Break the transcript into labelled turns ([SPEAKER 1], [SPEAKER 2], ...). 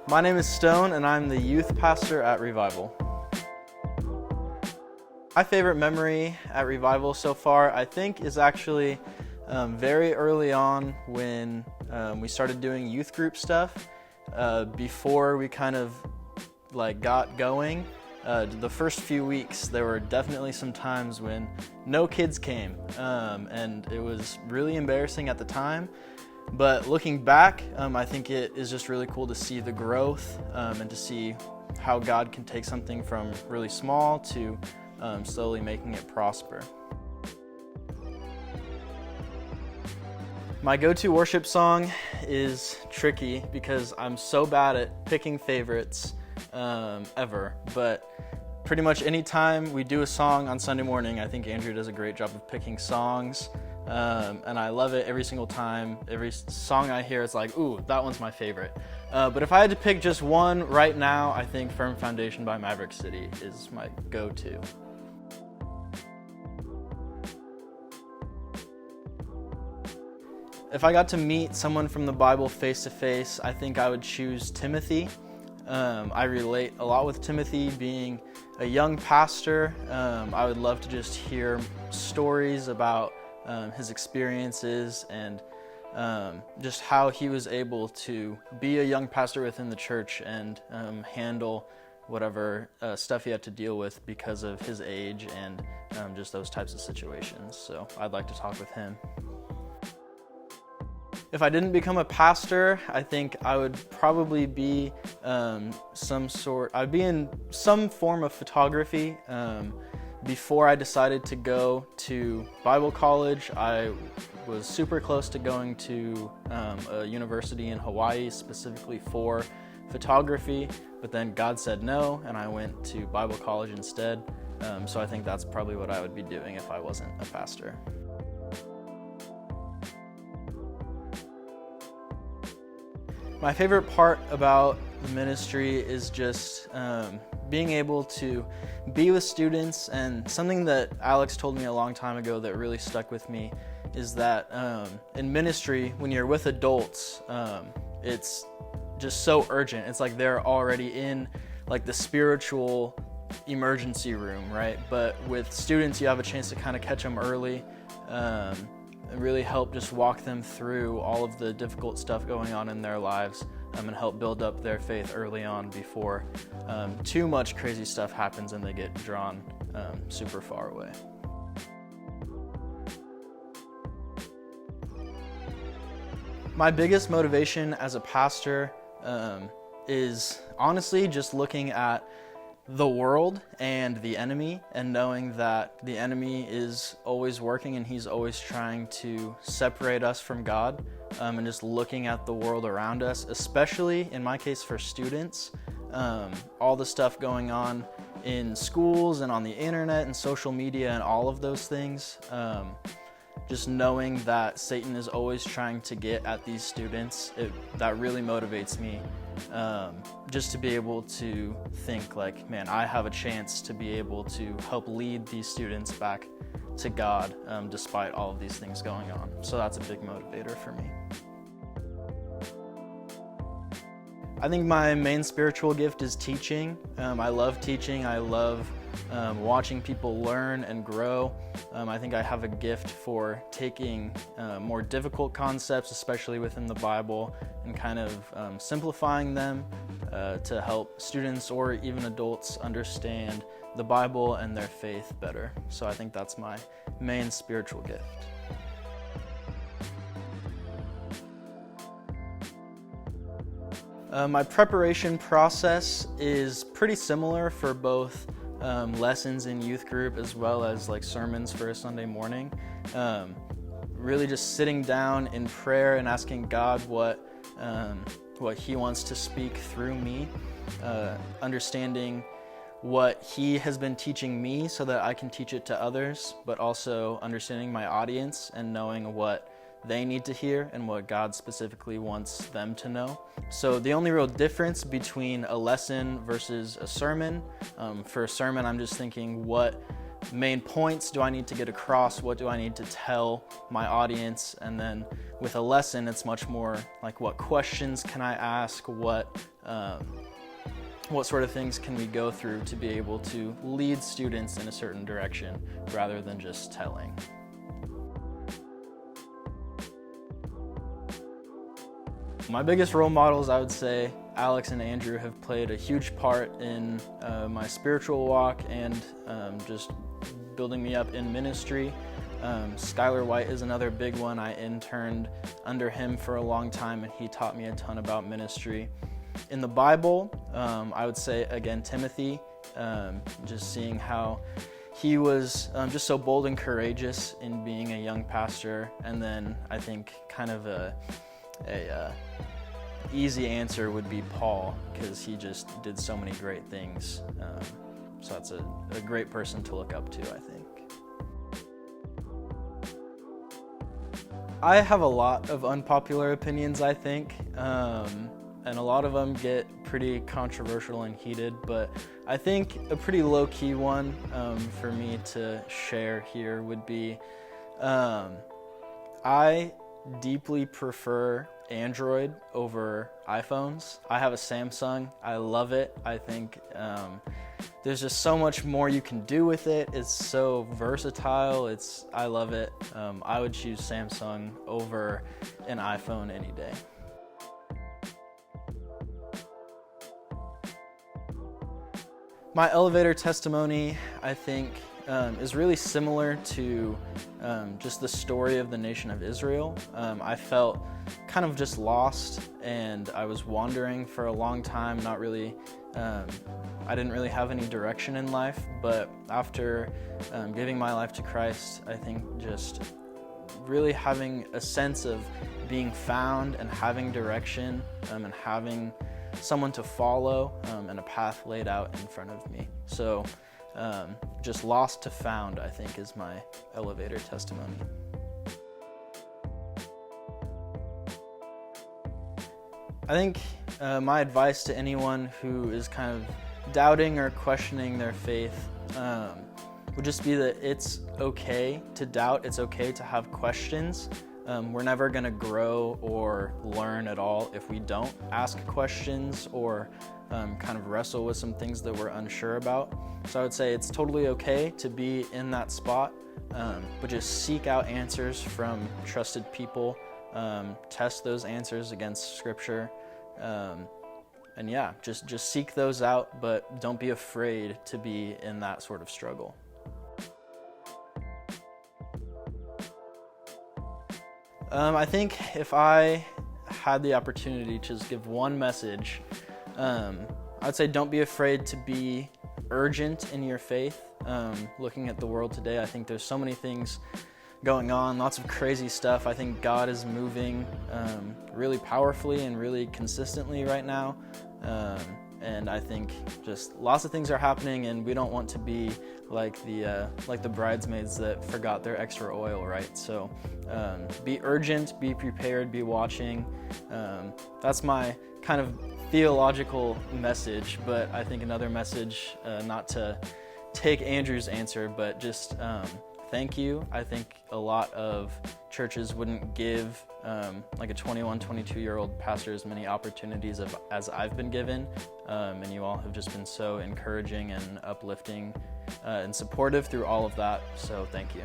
[SPEAKER 1] My name is Stone, and I'm the youth pastor at Revival. My favorite memory at Revival so far, I think, is actually very early on when we started doing youth group stuff. Before we kind of got going, the first few weeks there were definitely some times when no kids came, and it was really embarrassing at the time. But looking back, I think it is just really cool to see the growth and to see how God can take something from really small to slowly making it prosper. My go-to worship song is tricky because I'm so bad at picking favorites ever, but pretty much any time we do a song on Sunday morning, I think Andrew does a great job of picking songs, and I love it every single time. Every song I hear, it's like, ooh, that one's my favorite. But if I had to pick just one right now, I think Firm Foundation by Maverick City is my go-to. If I got to meet someone from the Bible face to face, I think I would choose Timothy. I relate a lot with Timothy being a young pastor. I would love to just hear stories about his experiences and just how he was able to be a young pastor within the church and handle whatever stuff he had to deal with because of his age and just those types of situations. So I'd like to talk with him. If I didn't become a pastor, I think I would probably be I'd be in some form of photography. Before I decided to go to Bible college, I was super close to going to a university in Hawaii specifically for photography, but then God said no, and I went to Bible college instead. So I think that's probably what I would be doing if I wasn't a pastor. My favorite part about the ministry is just being able to be with students, and something that Alex told me a long time ago that really stuck with me is that in ministry, when you're with adults, it's just so urgent. It's like they're already in the spiritual emergency room, right? But with students, you have a chance to kind of catch them early and really help just walk them through all of the difficult stuff going on in their lives and help build up their faith early on before too much crazy stuff happens and they get drawn super far away. My biggest motivation as a pastor is honestly just looking at the world and the enemy and knowing that the enemy is always working and he's always trying to separate us from God, and just looking at the world around us, especially in my case for students, all the stuff going on in schools and on the internet and social media and all of those things, just knowing that Satan is always trying to get at these students, that really motivates me. Just to be able to think man, I have a chance to be able to help lead these students back to God despite all of these things going on. So that's a big motivator for me. I think my main spiritual gift is teaching. I love teaching. I love watching people learn and grow. I think I have a gift for taking more difficult concepts, especially within the Bible, and kind of simplifying them to help students or even adults understand the Bible and their faith better. So I think that's my main spiritual gift. My preparation process is pretty similar for both lessons in youth group as well as sermons for a Sunday morning. Really just sitting down in prayer and asking God what He wants to speak through me, understanding what He has been teaching me so that I can teach it to others, but also understanding my audience and knowing what they need to hear and what God specifically wants them to know. So the only real difference between a lesson versus a sermon, for a sermon I'm just thinking what main points do I need to get across? What do I need to tell my audience? And then with a lesson, it's much more like, what questions can I ask? What sort of things can we go through to be able to lead students in a certain direction rather than just telling? My biggest role models, I would say, Alex and Andrew have played a huge part in my spiritual walk and just building me up in ministry. Skylar White is another big one. I interned under him for a long time, and he taught me a ton about ministry. In the Bible, I would say, again, Timothy, just seeing how he was just so bold and courageous in being a young pastor. And then I think kind of a easy answer would be Paul, because he just did so many great things. So that's a great person to look up to, I think. I have a lot of unpopular opinions, I think, and a lot of them get pretty controversial and heated, but I think a pretty low-key one for me to share here would be, I deeply prefer Android over iPhones. I have a Samsung. I love it. I think there's just so much more you can do with it. It's so versatile. I love it. I would choose Samsung over an iPhone any day. My elevator testimony, I think, is really similar to just the story of the nation of Israel. I felt kind of just lost, and I was wandering for a long time, not really, I didn't really have any direction in life, but after giving my life to Christ, I think just really having a sense of being found and having direction and having someone to follow and a path laid out in front of me. So just lost to found, I think, is my elevator testimony. I think my advice to anyone who is kind of doubting or questioning their faith would just be that it's okay to doubt, it's okay to have questions. We're never going to grow or learn at all if we don't ask questions or kind of wrestle with some things that we're unsure about. So I would say it's totally okay to be in that spot, but just seek out answers from trusted people, test those answers against Scripture, and yeah, just seek those out, but don't be afraid to be in that sort of struggle. I think if I had the opportunity to just give one message, I'd say don't be afraid to be urgent in your faith. Looking at the world today, I think there's so many things going on, lots of crazy stuff. I think God is moving really powerfully and really consistently right now. And I think just lots of things are happening, and we don't want to be like the bridesmaids that forgot their extra oil, right? So be urgent, be prepared, be watching. That's my kind of theological message, but I think another message, not to take Andrew's answer, but just thank you. I think a lot of churches wouldn't give like a 21, 22-year-old pastor as many opportunities as I've been given, and you all have just been so encouraging and uplifting and supportive through all of that, so thank you.